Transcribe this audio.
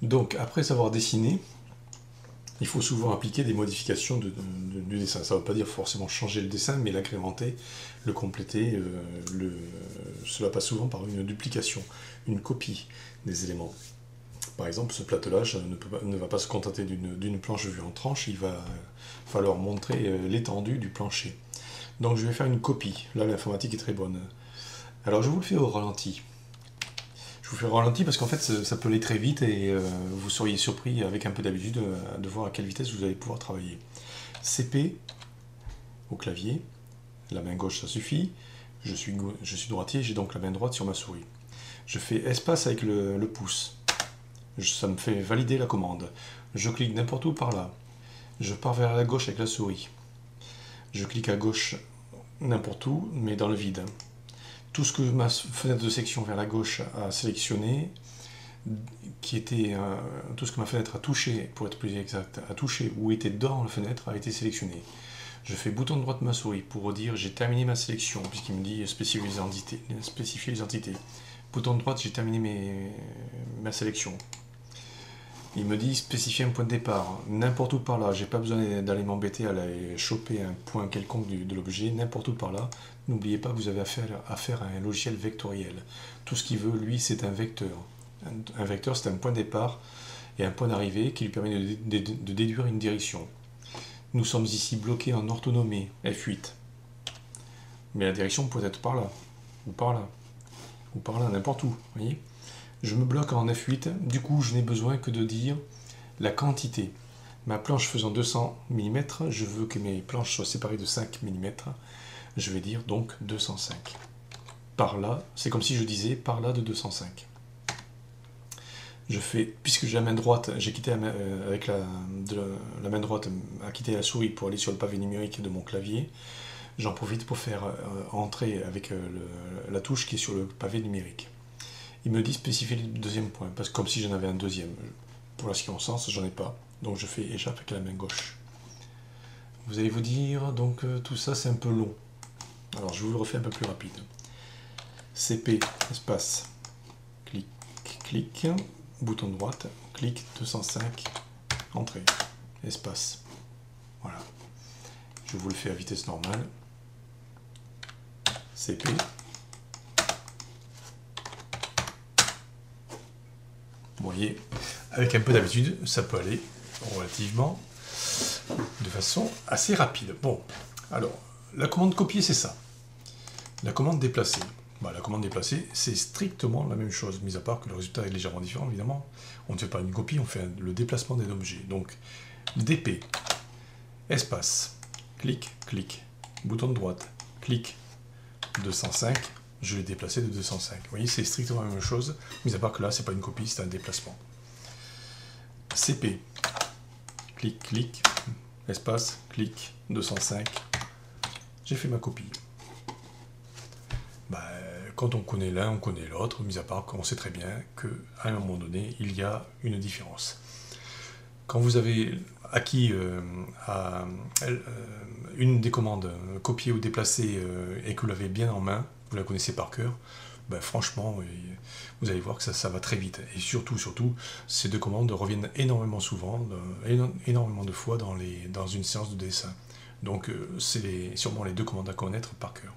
Donc, après avoir dessiné, il faut souvent appliquer des modifications du dessin. Ça ne veut pas dire forcément changer le dessin, mais l'agrémenter, le compléter. Cela passe souvent par une duplication, une copie des éléments. Par exemple, ce platelage ne va pas se contenter d'une planche vue en tranche, il va falloir montrer l'étendue du plancher. Donc je vais faire une copie. Là, l'informatique est très bonne. Alors je vous le fais au ralenti. Je vous fais au ralenti parce qu'en fait, ça peut aller très vite et vous seriez surpris avec un peu d'habitude de voir à quelle vitesse vous allez pouvoir travailler. CP au clavier, la main gauche ça suffit. Je suis droitier, j'ai donc la main droite sur ma souris. Je fais espace avec le pouce. Ça me fait valider la commande. Je clique n'importe où par là. Je pars vers la gauche avec la souris. Je clique à gauche n'importe où, mais dans le vide. Tout ce que ma fenêtre de section vers la gauche a sélectionné, tout ce que ma fenêtre a touché, pour être plus exact, a touché ou était dans la fenêtre, a été sélectionné. Je fais bouton droit de ma souris pour dire j'ai terminé ma sélection, puisqu'il me dit spécifier les entités. Bouton de droite, j'ai terminé ma sélection. Il me dit spécifier un point de départ, n'importe où par là, j'ai pas besoin d'aller m'embêter à aller choper un point quelconque de l'objet, n'importe où par là. N'oubliez pas que vous avez affaire à un logiciel vectoriel. Tout ce qu'il veut, lui, c'est un vecteur. Un vecteur, c'est un point de départ et un point d'arrivée qui lui permet de déduire une direction. Nous sommes ici bloqués en orthonomie, F8. Mais la direction peut être par là, ou par là, ou par là, n'importe où, voyez ? Je me bloque en F8, du coup je n'ai besoin que de dire la quantité. Ma planche faisant 200 mm, je veux que mes planches soient séparées de 5 mm, je vais dire donc 205. Par là, c'est comme si je disais par là de 205. Je fais, puisque j'ai la main droite, j'ai quitté avec la main droite à quitter la souris pour aller sur le pavé numérique de mon clavier, j'en profite pour faire entrer avec la touche qui est sur le pavé numérique. Il me dit spécifier le deuxième point, parce que comme si j'en avais un deuxième. Pour la circonstance, j'en ai pas. Donc je fais échappe avec la main gauche. Vous allez vous dire, donc tout ça c'est un peu long. Alors je vous le refais un peu plus rapide. CP, espace, clic, clic, bouton de droite, clic, 205, entrée, espace. Voilà. Je vous le fais à vitesse normale. CP. Vous voyez, avec un peu d'habitude, ça peut aller relativement de façon assez rapide. Bon, alors, la commande copier, c'est ça. La commande déplacer. La commande déplacer, c'est strictement la même chose, mis à part que le résultat est légèrement différent, évidemment. On ne fait pas une copie, on fait le déplacement d'un objet. Donc, DP, espace, clic, clic, bouton de droite, clic, 205, je l'ai déplacé de 205. Vous voyez, c'est strictement la même chose, mis à part que là, c'est pas une copie, c'est un déplacement. CP, clic, clic, espace, clic, 205, j'ai fait ma copie. Quand on connaît l'un, on connaît l'autre, mis à part qu'on sait très bien qu'à un moment donné, il y a une différence. Quand vous avez acquis une des commandes, copier ou déplacer, et que vous l'avez bien en main, vous la connaissez par cœur, franchement, vous allez voir que ça va très vite. Et surtout, ces deux commandes reviennent énormément souvent, énormément de fois dans une séance de dessin. Donc, c'est sûrement les deux commandes à connaître par cœur.